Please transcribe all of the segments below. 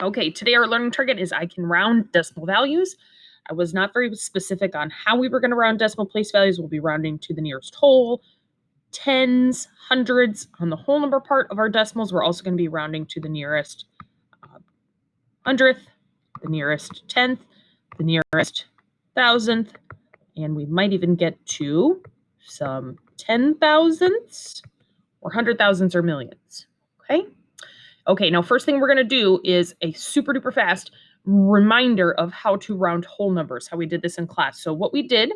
Okay, today our learning target is I can round decimal values. I was not very specific on how we were going to round decimal place values. We'll be rounding to the nearest whole, tens, hundreds. On the whole number part of our decimals, we're also going to be rounding to the nearest hundredth, the nearest tenth, the nearest thousandth, and we might even get to some 10,000ths or 100,000s or millions. Okay? Okay, now first thing we're going to do is a super duper fast reminder of how to round whole numbers, how we did this in class. So what we did,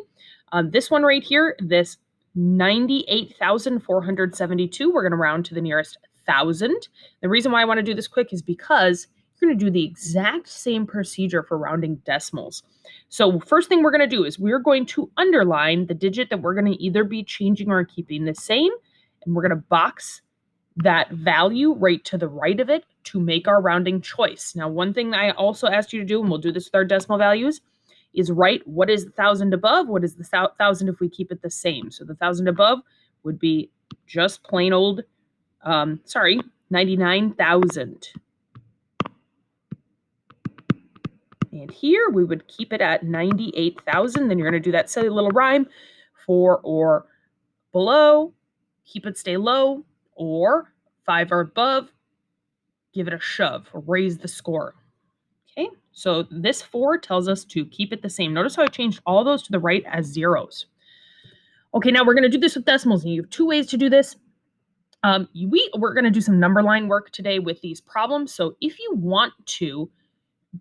this one right here, this 98,472, we're going to round to the nearest thousand. The reason why I want to do this quick is because you're going to do the exact same procedure for rounding decimals. So first thing we're going to do is we're going to underline the digit that we're going to either be changing or keeping the same, and we're going to box that value right to the right of it to make our rounding choice. Now, one thing that I also asked you to do, and we'll do this with our decimal values, is write what is the thousand above, what is the thousand if we keep it the same. So the thousand above would be just plain old, 99,000. And here we would keep it at 98,000. Then you're going to do that silly little rhyme, for or below, keep it stay low, or 5 or above, give it a shove, or raise the score. Okay, so this 4 tells us to keep it the same. Notice how I changed all those to the right as zeros. Okay, now we're going to do this with decimals, and you have 2 ways to do this. We're going to do some number line work today with these problems. So if you want to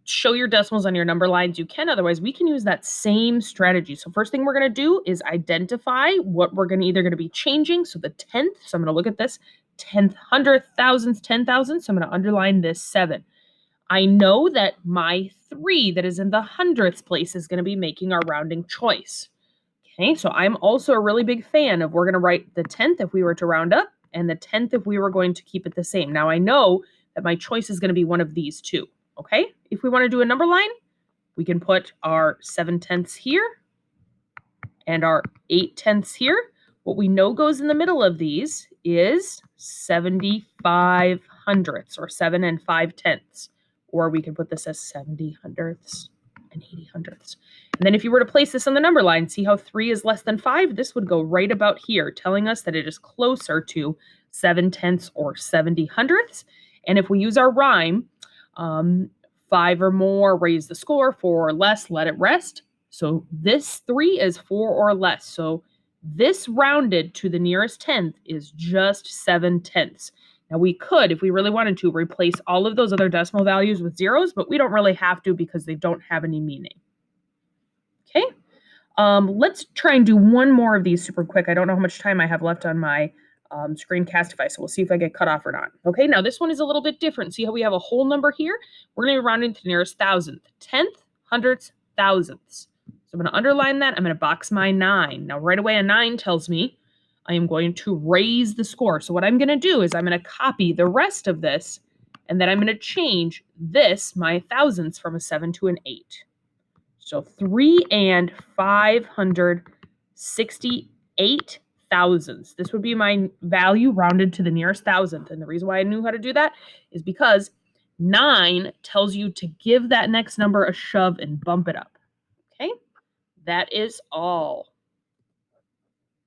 show your decimals on your number lines, you can. Otherwise, we can use that same strategy. So first thing we're going to do is identify what we're either going to be changing. So the 10th, so I'm going to look at this, 10th, 100th, thousands, 10,000. So I'm going to underline this 7. I know that my 3 that is in the hundredths place is going to be making our rounding choice. Okay, so I'm also a really big fan of we're going to write the 10th if we were to round up and the 10th if we were going to keep it the same. Now I know that my choice is going to be one of these two. Okay, if we want to do a number line, we can put our 7/10ths here and our 8/10ths here. What we know goes in the middle of these is 75 hundredths or 7 and 5/10ths. Or we can put this as 70 hundredths and 80 hundredths. And then if you were to place this on the number line, see how 3 is less than 5? This would go right about here, telling us that it is closer to 7/10ths or 70 hundredths. And if we use our rhyme, 5 or more, raise the score, 4 or less, let it rest. So this 3 is 4 or less. So this rounded to the nearest 10th is just 7/10ths. Now we could, if we really wanted to, replace all of those other decimal values with zeros, but we don't really have to because they don't have any meaning. Okay, let's try and do one more of these super quick. I don't know how much time I have left on my Screencastify, so we'll see if I get cut off or not. Okay, now this one is a little bit different. See how we have a whole number here? We're going to be rounding to the nearest thousandth, 10th, hundredths, thousandths. So I'm going to underline that. I'm going to box my 9. Now right away a 9 tells me I am going to raise the score. So what I'm going to do is I'm going to copy the rest of this, and then I'm going to change this, my thousandths, from a 7 to an 8. So 3 and 568 thousandths. This would be my value rounded to the nearest thousandth. And the reason why I knew how to do that is because 9 tells you to give that next number a shove and bump it up. Okay, that is all.